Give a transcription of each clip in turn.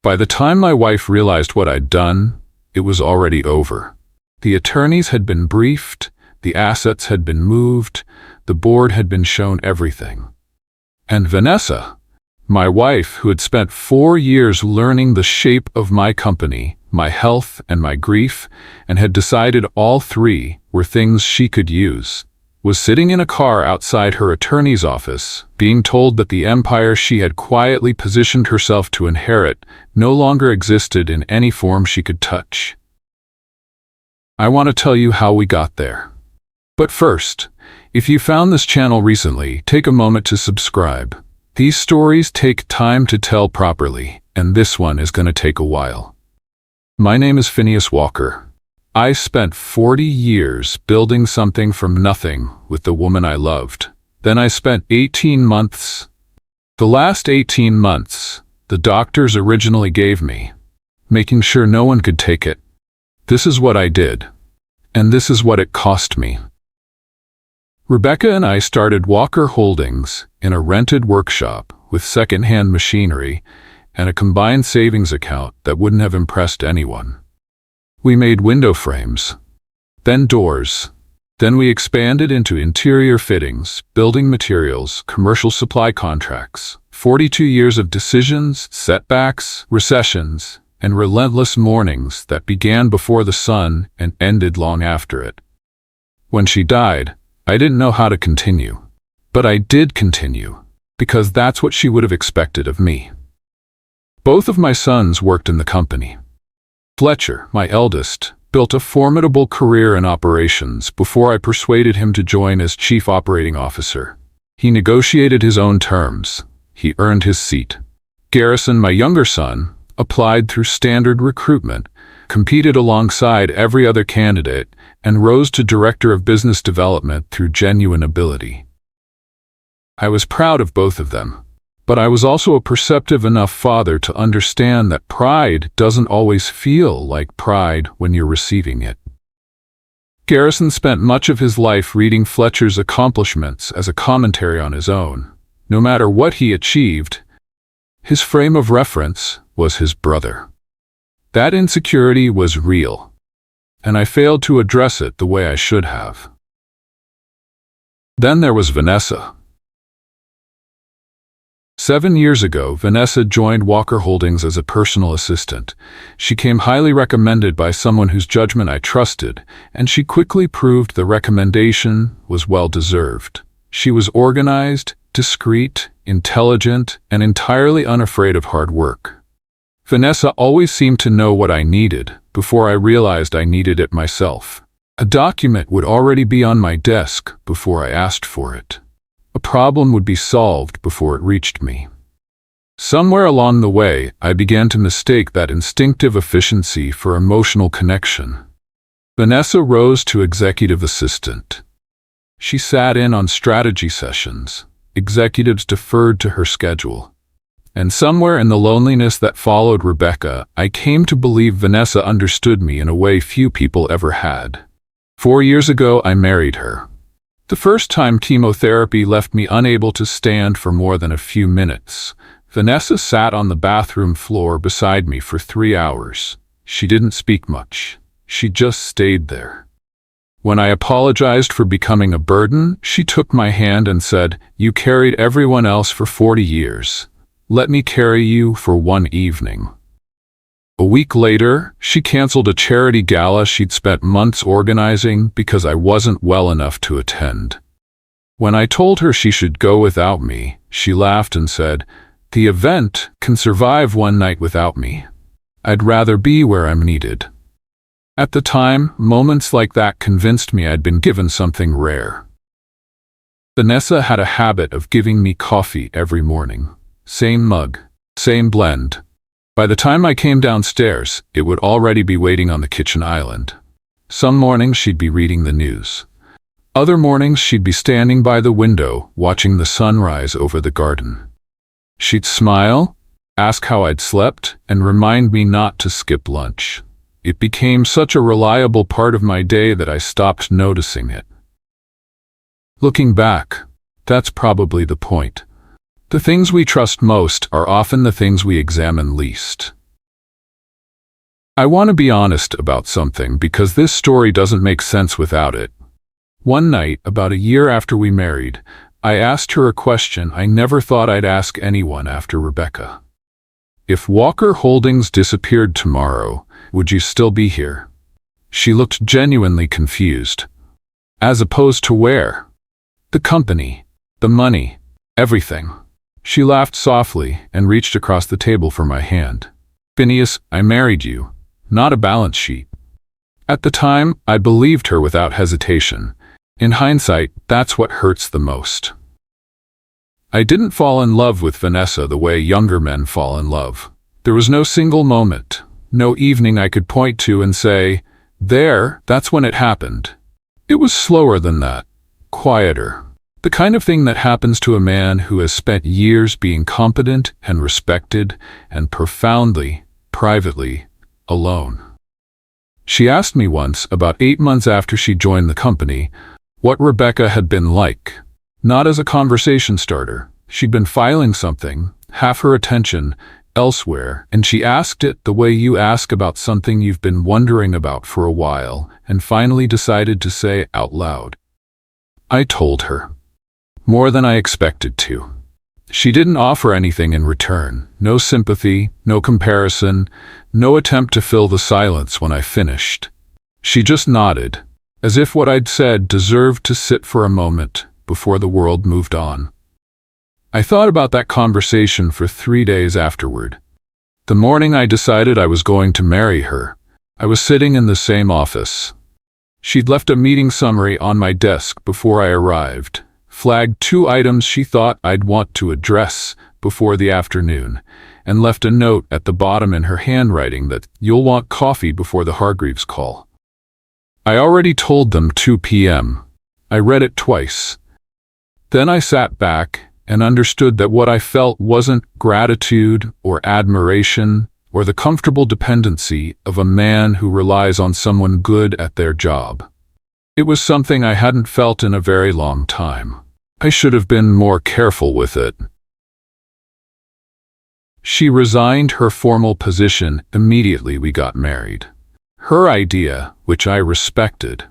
By the time my wife realized what I'd done, it was already over. The attorneys had been briefed, the assets had been moved, the board had been shown everything. And Vanessa, my wife, who had spent 4 years learning the shape of my company, my health, and my grief, and had decided all three were things she could use, was sitting in a car outside her attorney's office, being told that the empire she had quietly positioned herself to inherit no longer existed in any form she could touch. I want to tell you how we got there. But first, if you found this channel recently, take a moment to subscribe. These stories take time to tell properly, and this one is going to take a while. My name is Phineas Walker. I spent 40 years building something from nothing with the woman I loved. Then I spent 18 months. The last 18 months, the doctors originally gave me, making sure no one could take it. This is what I did, and this is what it cost me. Rebecca and I started Walker Holdings in a rented workshop with second-hand machinery and a combined savings account that wouldn't have impressed anyone. We made window frames, then doors. Then we expanded into interior fittings, building materials, commercial supply contracts. 42 years of decisions, setbacks, recessions, and relentless mornings that began before the sun and ended long after it. When she died, I didn't know how to continue. But I did continue, because that's what she would have expected of me. Both of my sons worked in the company. Fletcher, my eldest, built a formidable career in operations before I persuaded him to join as chief operating officer. He negotiated his own terms. He earned his seat. Garrison, my younger son, applied through standard recruitment, competed alongside every other candidate, and rose to director of business development through genuine ability. I was proud of both of them, but I was also a perceptive enough father to understand that pride doesn't always feel like pride when you're receiving it. Garrison spent much of his life reading Fletcher's accomplishments as a commentary on his own. No matter what he achieved, his frame of reference was his brother. That insecurity was real, and I failed to address it the way I should have. Then there was Vanessa. 7 years ago, Vanessa joined Walker Holdings as a personal assistant. She came highly recommended by someone whose judgment I trusted, and she quickly proved the recommendation was well-deserved. She was organized, discreet, intelligent, and entirely unafraid of hard work. Vanessa always seemed to know what I needed before I realized I needed it myself. A document would already be on my desk before I asked for it. A problem would be solved before it reached me. Somewhere along the way, I began to mistake that instinctive efficiency for emotional connection. Vanessa rose to executive assistant. She sat in on strategy sessions. Executives deferred to her schedule. And somewhere in the loneliness that followed Rebecca, I came to believe Vanessa understood me in a way few people ever had. 4 years ago, I married her. The first time chemotherapy left me unable to stand for more than a few minutes. Vanessa sat on the bathroom floor beside me for 3 hours. She didn't speak much. She just stayed there. When I apologized for becoming a burden, she took my hand and said, "You carried everyone else for 40 years. Let me carry you for one evening." A week later, she canceled a charity gala she'd spent months organizing because I wasn't well enough to attend. When I told her she should go without me, she laughed and said, "The event can survive one night without me. I'd rather be where I'm needed." At the time, moments like that convinced me I'd been given something rare. Vanessa had a habit of giving me coffee every morning. Same mug, same blend. By the time I came downstairs, it would already be waiting on the kitchen island. Some mornings she'd be reading the news. Other mornings she'd be standing by the window, watching the sunrise over the garden. She'd smile, ask how I'd slept, and remind me not to skip lunch. It became such a reliable part of my day that I stopped noticing it. Looking back, that's probably the point. The things we trust most are often the things we examine least. I want to be honest about something because this story doesn't make sense without it. One night, about a year after we married, I asked her a question I never thought I'd ask anyone after Rebecca. If Walker Holdings disappeared tomorrow, would you still be here? She looked genuinely confused. As opposed to where? The company, the money, everything. She laughed softly and reached across the table for my hand. Phineas, I married you, not a balance sheet. At the time, I believed her without hesitation. In hindsight, that's what hurts the most. I didn't fall in love with Vanessa the way younger men fall in love. There was no single moment, no evening I could point to and say, that's when it happened. It was slower than that, quieter. The kind of thing that happens to a man who has spent years being competent and respected and profoundly, privately, alone. She asked me once, about 8 months after she joined the company, what Rebecca had been like. Not as a conversation starter. She'd been filing something, half her attention, elsewhere, and she asked it the way you ask about something you've been wondering about for a while, and finally decided to say out loud. I told her. More than I expected to. She didn't offer anything in return. No sympathy, no comparison, no attempt to fill the silence when I finished. She just nodded, as if what I'd said deserved to sit for a moment before the world moved on. I thought about that conversation for 3 days afterward. The morning I decided I was going to marry her, I was sitting in the same office. She'd left a meeting summary on my desk before I arrived, flagged 2 items she thought I'd want to address before the afternoon, and left a note at the bottom in her handwriting that you'll want coffee before the Hargreaves call. I already told them 2 p.m. I read it twice. Then I sat back and understood that what I felt wasn't gratitude or admiration or the comfortable dependency of a man who relies on someone good at their job. It was something I hadn't felt in a very long time. I should have been more careful with it. She resigned her formal position immediately we got married. Her idea, which I respected.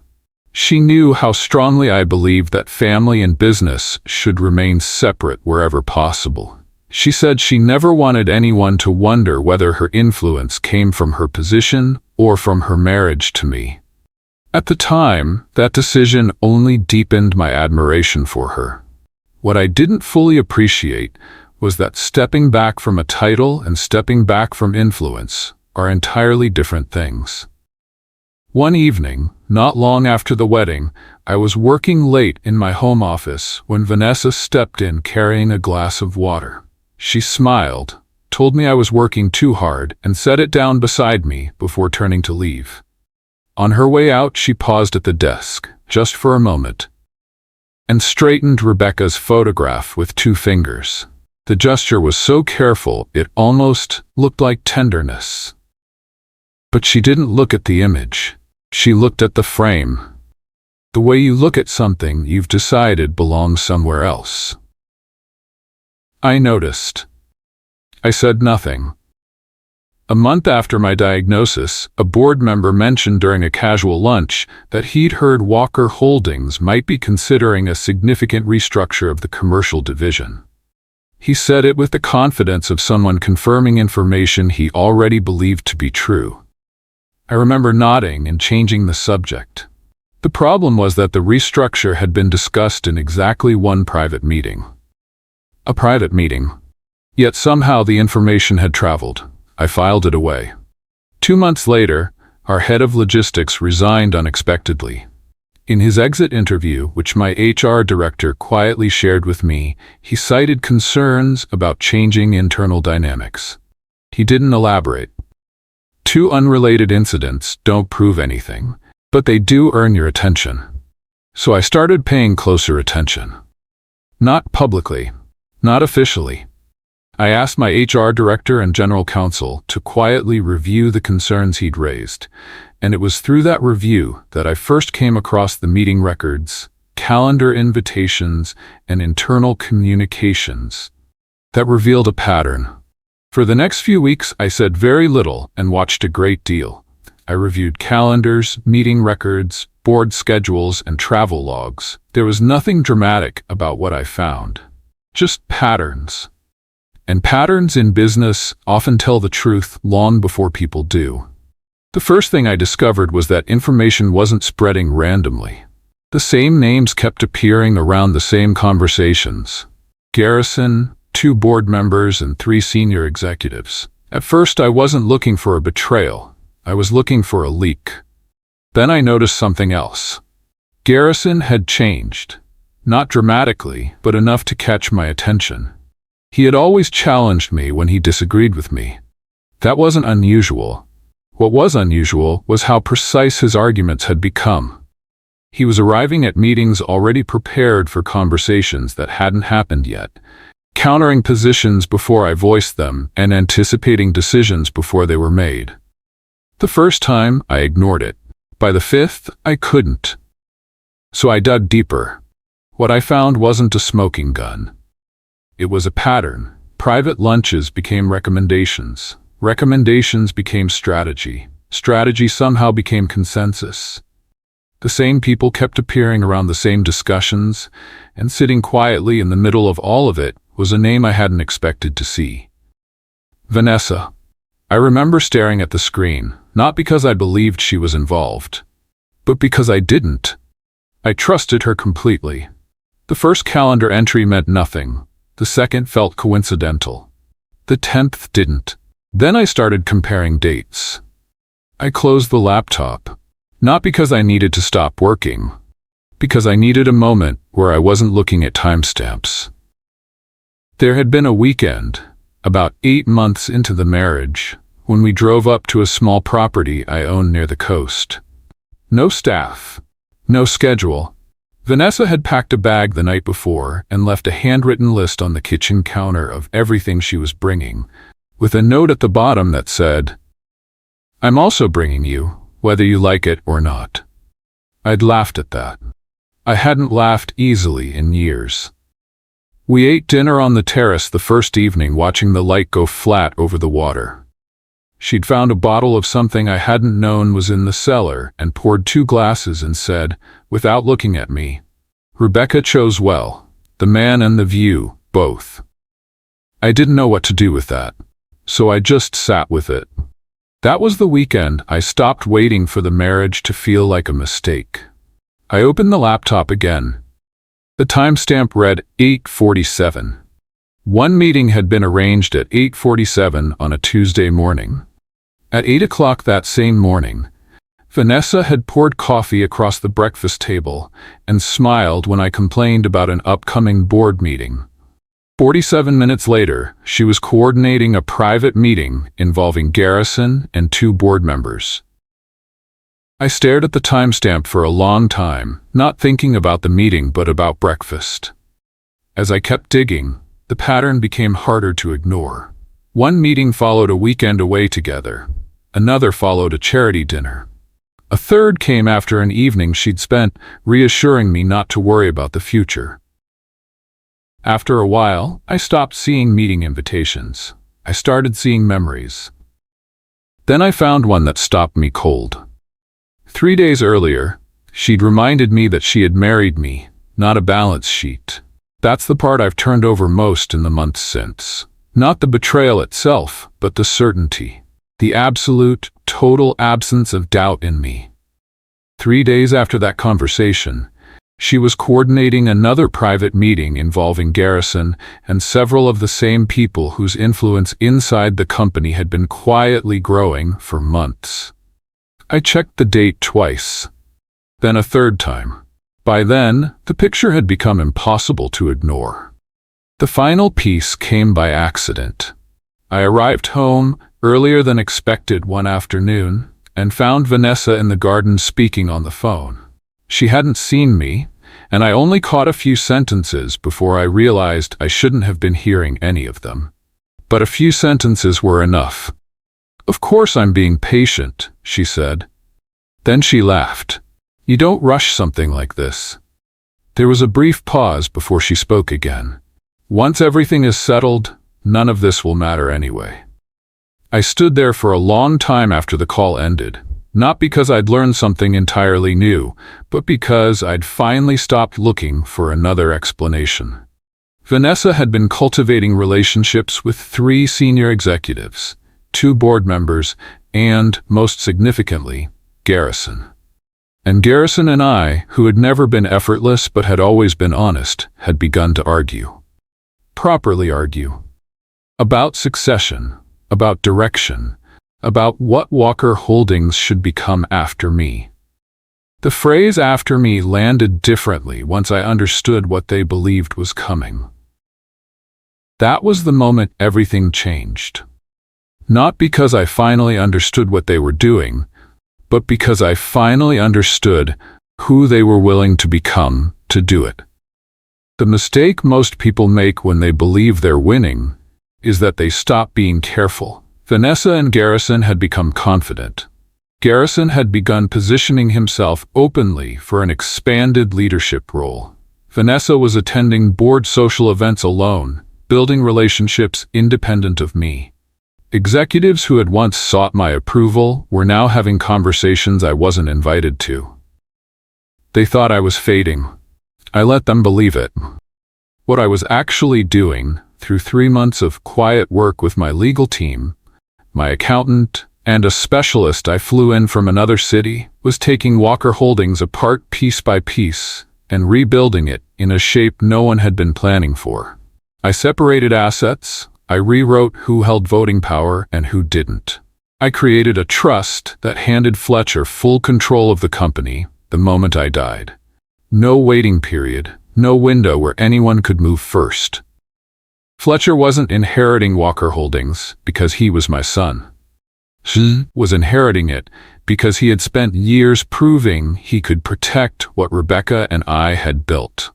She knew how strongly I believed that family and business should remain separate wherever possible. She said she never wanted anyone to wonder whether her influence came from her position or from her marriage to me. At the time, that decision only deepened my admiration for her. What I didn't fully appreciate was that stepping back from a title and stepping back from influence are entirely different things. One evening, not long after the wedding, I was working late in my home office when Vanessa stepped in carrying a glass of water. She smiled, told me I was working too hard, and set it down beside me before turning to leave. On her way out, she paused at the desk, just for a moment, and straightened Rebecca's photograph with 2 fingers. The gesture was so careful it almost looked like tenderness. But she didn't look at the image. She looked at the frame. The way you look at something you've decided belongs somewhere else. I noticed. I said nothing. A month after my diagnosis, a board member mentioned during a casual lunch that he'd heard Walker Holdings might be considering a significant restructure of the commercial division. He said it with the confidence of someone confirming information he already believed to be true. I remember nodding and changing the subject. The problem was that the restructure had been discussed in exactly one private meeting. A private meeting. Yet somehow the information had traveled. I filed it away. 2 months later, our head of logistics resigned unexpectedly. In his exit interview, which my HR director quietly shared with me, he cited concerns about changing internal dynamics. He didn't elaborate. 2 unrelated incidents don't prove anything, but they do earn your attention. So I started paying closer attention. Not publicly, not officially. I asked my HR director and general counsel to quietly review the concerns he'd raised, and it was through that review that I first came across the meeting records, calendar invitations, and internal communications that revealed a pattern. For the next few weeks, I said very little and watched a great deal. I reviewed calendars, meeting records, board schedules, and travel logs. There was nothing dramatic about what I found. Just patterns. And patterns in business often tell the truth long before people do. The first thing I discovered was that information wasn't spreading randomly. The same names kept appearing around the same conversations. Garrison, 2 board members, and 3 senior executives. At first, I wasn't looking for a betrayal. I was looking for a leak. Then I noticed something else. Garrison had changed. Not dramatically, but enough to catch my attention. He had always challenged me when he disagreed with me. That wasn't unusual. What was unusual was how precise his arguments had become. He was arriving at meetings already prepared for conversations that hadn't happened yet, countering positions before I voiced them and anticipating decisions before they were made. The first time, I ignored it. By the 5th, I couldn't. So I dug deeper. What I found wasn't a smoking gun. It was a pattern. Private lunches became recommendations. Recommendations became strategy. Strategy somehow became consensus. The same people kept appearing around the same discussions, and sitting quietly in the middle of all of it was a name I hadn't expected to see. Vanessa. I remember staring at the screen, not because I believed she was involved, but because I didn't. I trusted her completely. The first calendar entry meant nothing. The second felt coincidental. The 10th didn't. Then I started comparing dates. I closed the laptop, not because I needed to stop working, because I needed a moment where I wasn't looking at timestamps. There had been a weekend, about 8 months into the marriage, when we drove up to a small property I owned near the coast. No staff, no schedule. Vanessa had packed a bag the night before and left a handwritten list on the kitchen counter of everything she was bringing, with a note at the bottom that said, "I'm also bringing you, whether you like it or not." I'd laughed at that. I hadn't laughed easily in years. We ate dinner on the terrace the first evening, watching the light go flat over the water. She'd found a bottle of something I hadn't known was in the cellar and poured 2 glasses and said, without looking at me, "Rebecca chose well, the man and the view, both." I didn't know what to do with that, so I just sat with it. That was the weekend I stopped waiting for the marriage to feel like a mistake. I opened the laptop again. The timestamp read 8:47. One meeting had been arranged at 8:47 on a Tuesday morning. At 8 o'clock that same morning, Vanessa had poured coffee across the breakfast table and smiled when I complained about an upcoming board meeting. 47 minutes later, she was coordinating a private meeting involving Garrison and 2 board members. I stared at the timestamp for a long time, not thinking about the meeting but about breakfast. As I kept digging, the pattern became harder to ignore. One meeting followed a weekend away together. Another followed a charity dinner. A third came after an evening she'd spent reassuring me not to worry about the future. After a while, I stopped seeing meeting invitations. I started seeing memories. Then I found one that stopped me cold. 3 days earlier, she'd reminded me that she had married me, not a balance sheet. That's the part I've turned over most in the months since. Not the betrayal itself, but the certainty. The absolute, total absence of doubt in me. 3 days after that conversation, she was coordinating another private meeting involving Garrison and several of the same people whose influence inside the company had been quietly growing for months. I checked the date twice, then a third time. By then, the picture had become impossible to ignore. The final piece came by accident. I arrived home earlier than expected one afternoon and found Vanessa in the garden speaking on the phone. She hadn't seen me, and I only caught a few sentences before I realized I shouldn't have been hearing any of them. But a few sentences were enough. "Of course I'm being patient," she said. Then she laughed. "You don't rush something like this." There was a brief pause before she spoke again. "Once everything is settled, none of this will matter anyway. I stood there for a long time after the call ended, not because I'd learned something entirely new, but because I'd finally stopped looking for another explanation. Vanessa had been cultivating relationships with 3 senior executives, 2 board members, and, most significantly, Garrison. And Garrison and I, who had never been effortless but had always been honest, had begun to argue. Properly argue. About succession, about direction, about what Walker Holdings should become after me. The phrase "after me" landed differently once I understood what they believed was coming. That was the moment everything changed. Not because I finally understood what they were doing, but because I finally understood who they were willing to become to do it. The mistake most people make when they believe they're winning is that they stop being careful. Vanessa and Garrison had become confident. Garrison had begun positioning himself openly for an expanded leadership role. Vanessa was attending board social events alone, building relationships independent of me. Executives who had once sought my approval were now having conversations I wasn't invited to. They thought I was fading. I let them believe it. What I was actually doing, through 3 months of quiet work with my legal team, my accountant, and a specialist I flew in from another city, was taking Walker Holdings apart piece by piece and rebuilding it in a shape no one had been planning for. I separated assets. I rewrote who held voting power and who didn't. I created a trust that handed Fletcher full control of the company the moment I died. No waiting period, no window where anyone could move first. Fletcher wasn't inheriting Walker Holdings because he was my son. He was inheriting it because he had spent years proving he could protect what Rebecca and I had built.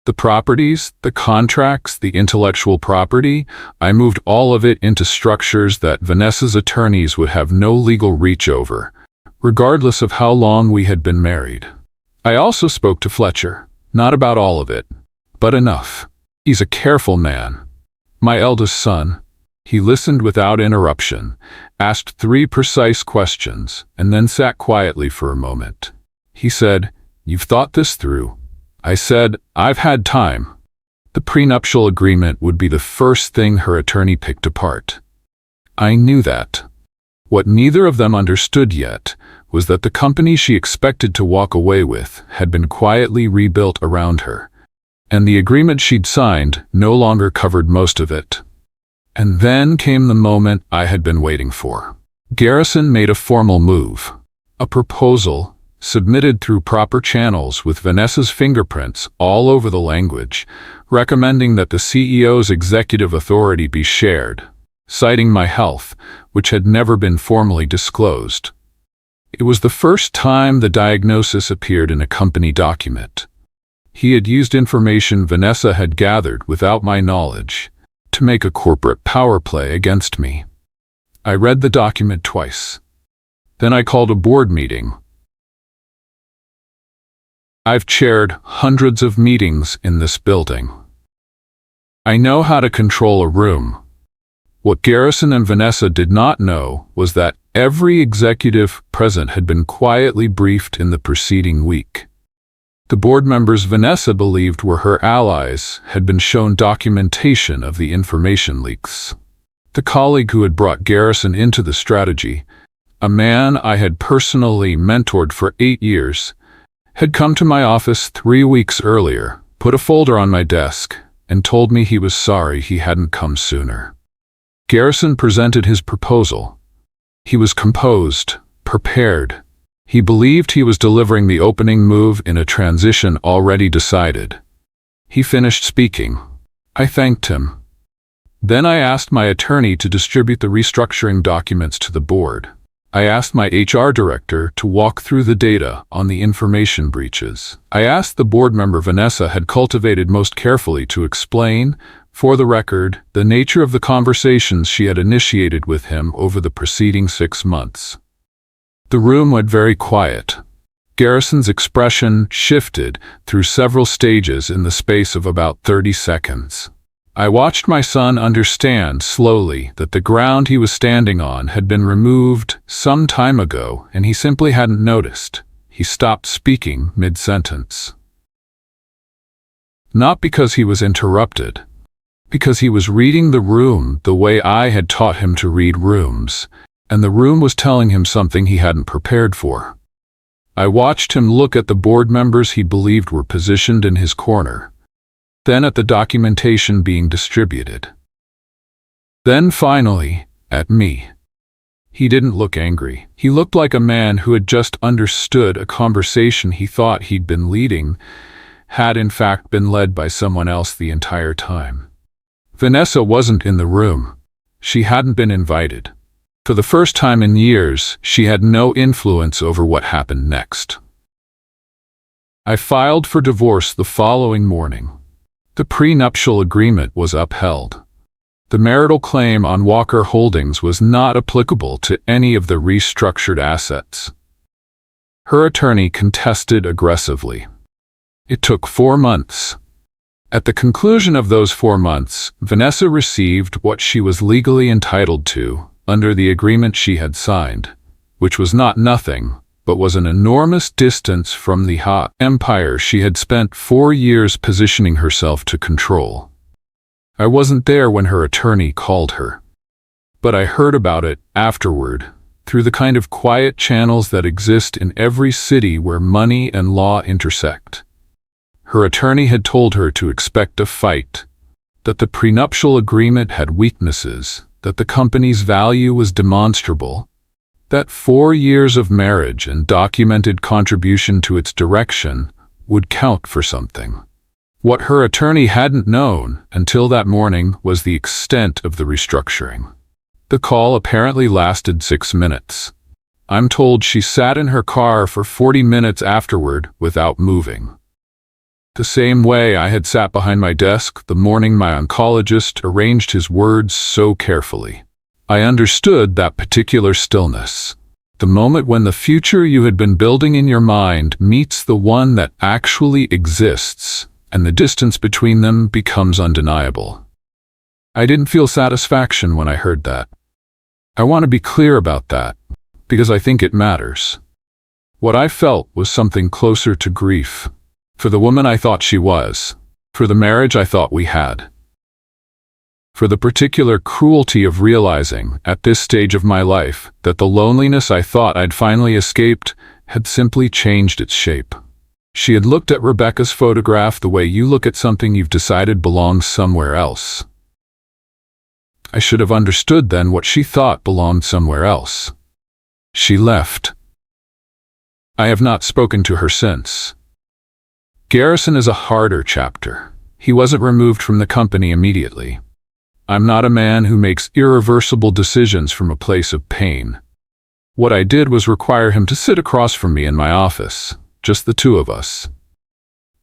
The properties, the contracts, the intellectual property, I moved all of it into structures that Vanessa's attorneys would have no legal reach over, regardless of how long we had been married. I also spoke to Fletcher, not about all of it, but enough. He's a careful man. My eldest son. He listened without interruption, asked 3 precise questions, and then sat quietly for a moment. He said, "You've thought this through." I said, "I've had time." The prenuptial agreement would be the first thing her attorney picked apart. I knew that. What neither of them understood yet was that the company she expected to walk away with had been quietly rebuilt around her, and the agreement she'd signed no longer covered most of it. And then came the moment I had been waiting for. Garrison made a formal move. A proposal, submitted through proper channels with Vanessa's fingerprints all over the language, recommending that the CEO's executive authority be shared, citing my health, which had never been formally disclosed. It was the first time the diagnosis appeared in a company document. He had used information Vanessa had gathered without my knowledge to make a corporate power play against me. I read the document twice. Then I called a board meeting. I've chaired hundreds of meetings in this building. I know how to control a room. What Garrison and Vanessa did not know was that every executive present had been quietly briefed in the preceding week. The board members Vanessa believed were her allies had been shown documentation of the information leaks. The colleague who had brought Garrison into the strategy, a man I had personally mentored for 8 years, had come to my office 3 weeks earlier, put a folder on my desk, and told me he was sorry he hadn't come sooner. Garrison presented his proposal. He was composed, prepared. He believed he was delivering the opening move in a transition already decided. He finished speaking. I thanked him. Then I asked my attorney to distribute the restructuring documents to the board. I asked my HR director to walk through the data on the information breaches. I asked the board member Vanessa had cultivated most carefully to explain, for the record, the nature of the conversations she had initiated with him over the preceding 6 months. The room went very quiet. Garrison's expression shifted through several stages in the space of about 30 seconds. I watched my son understand slowly that the ground he was standing on had been removed some time ago, and he simply hadn't noticed. He stopped speaking mid-sentence. Not because he was interrupted, because he was reading the room the way I had taught him to read rooms, and the room was telling him something he hadn't prepared for. I watched him look at the board members he believed were positioned in his corner, then at the documentation being distributed. Then finally, at me. He didn't look angry. He looked like a man who had just understood a conversation he thought he'd been leading had in fact been led by someone else the entire time. Vanessa wasn't in the room. She hadn't been invited. For the first time in years, she had no influence over what happened next. I filed for divorce the following morning. The prenuptial agreement was upheld. The marital claim on Walker Holdings was not applicable to any of the restructured assets. Her attorney contested aggressively. It took 4 months. At the conclusion of those 4 months, Vanessa received what she was legally entitled to under the agreement she had signed, which was not nothing, but was an enormous distance from the hot empire she had spent 4 years positioning herself to control. I wasn't there when her attorney called her, but I heard about it afterward, through the kind of quiet channels that exist in every city where money and law intersect. Her attorney had told her to expect a fight, that the prenuptial agreement had weaknesses, that the company's value was demonstrable, that 4 years of marriage and documented contribution to its direction would count for something. What her attorney hadn't known until that morning was the extent of the restructuring. The call apparently lasted 6 minutes. I'm told she sat in her car for 40 minutes afterward without moving. The same way I had sat behind my desk the morning my oncologist arranged his words so carefully. I understood that particular stillness. The moment when the future you had been building in your mind meets the one that actually exists, and the distance between them becomes undeniable. I didn't feel satisfaction when I heard that. I want to be clear about that, because I think it matters. What I felt was something closer to grief, for the woman I thought she was, for the marriage I thought we had. For the particular cruelty of realizing, at this stage of my life, that the loneliness I thought I'd finally escaped had simply changed its shape. She had looked at Rebecca's photograph the way you look at something you've decided belongs somewhere else. I should have understood then what she thought belonged somewhere else. She left. I have not spoken to her since. Garrison is a harder chapter. He wasn't removed from the company immediately. I'm not a man who makes irreversible decisions from a place of pain. What I did was require him to sit across from me in my office, just the two of us,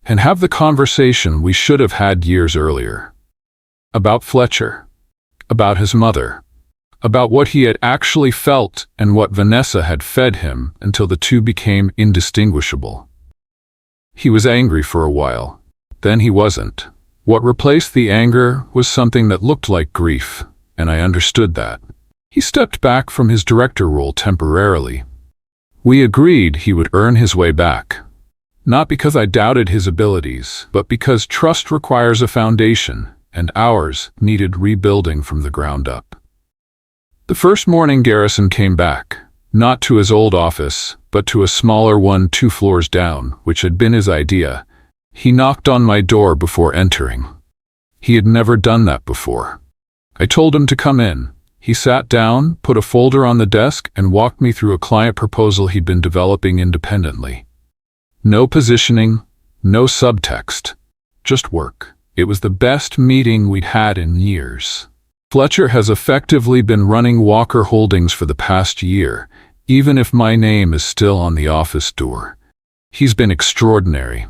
and have the conversation we should have had years earlier. About Fletcher, about his mother, about what he had actually felt and what Vanessa had fed him until the two became indistinguishable. He was angry for a while, then he wasn't. What replaced the anger was something that looked like grief, and I understood that. He stepped back from his director role temporarily. We agreed he would earn his way back. Not because I doubted his abilities, but because trust requires a foundation, and ours needed rebuilding from the ground up. The first morning Garrison came back, not to his old office, but to a smaller one 2 floors down, which had been his idea. He knocked on my door before entering. He had never done that before. I told him to come in. He sat down, put a folder on the desk, and walked me through a client proposal he'd been developing independently. No positioning, no subtext, just work. It was the best meeting we'd had in years. Fletcher has effectively been running Walker Holdings for the past year, even if my name is still on the office door. He's been extraordinary.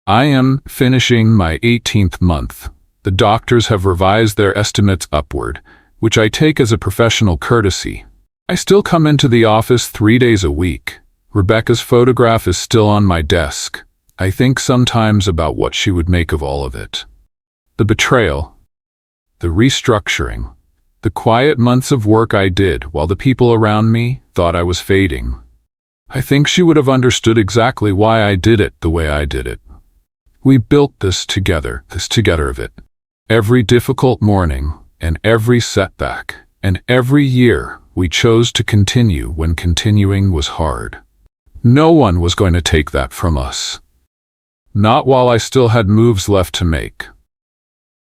I am finishing my 18th month. The doctors have revised their estimates upward, which I take as a professional courtesy. I still come into the office 3 days a week. Rebecca's photograph is still on my desk. I think sometimes about what she would make of all of it. The betrayal, the restructuring, the quiet months of work I did while the people around me thought I was fading. I think she would have understood exactly why I did it the way I did it. We built this together of it. Every difficult morning and every setback and every year we chose to continue when continuing was hard. No one was going to take that from us. Not while I still had moves left to make.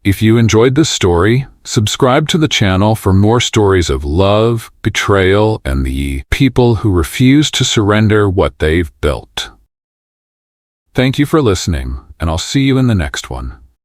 If you enjoyed this story, subscribe to the channel for more stories of love, betrayal, and the people who refuse to surrender what they've built. Thank you for listening, and I'll see you in the next one.